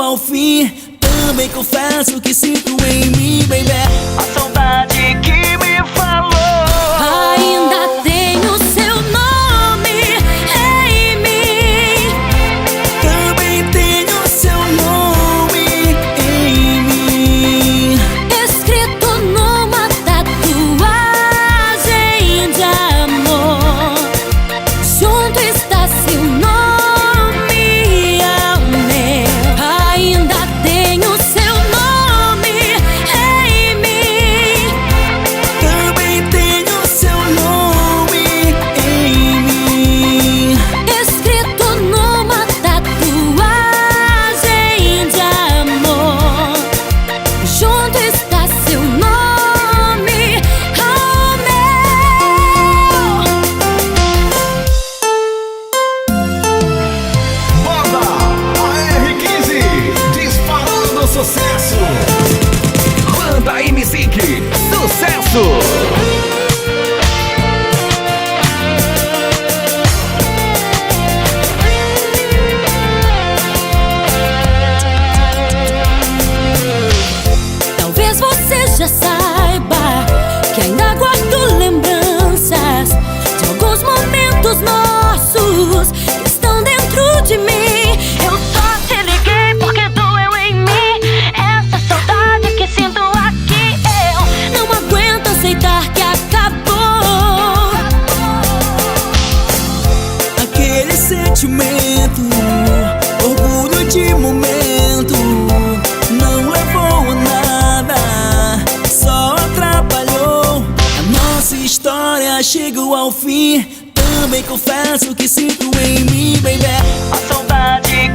chego ao fim. Também confesso que sinto em mim, baby, a saudade que me falou. Ainda tenho seu nome em mim. Também tenho seu nome em mim, Escrito numa tatuagem de amor. Junto está seu nome ao meu. Ainda tenho seu nome em mim. também tenho seu nome em mim, Escrito numa tatuagem de amor. Junto está seu nome ao meu. Banda, ar15, disparando sucesso. Banda MC, sucesso. Talvez você já saiba que ainda guardo lembranças de alguns momentos nossos que estão dentro de mim. Eu só te liguei porque doeu em mim essa saudade que sinto aqui. Eu não aguento aceitar que acabou aquele sentimento, orgulho de momento, não levou a nada, só atrapalhou. A nossa história chegou ao fim. Também confesso que sinto em mim, baby, a saudade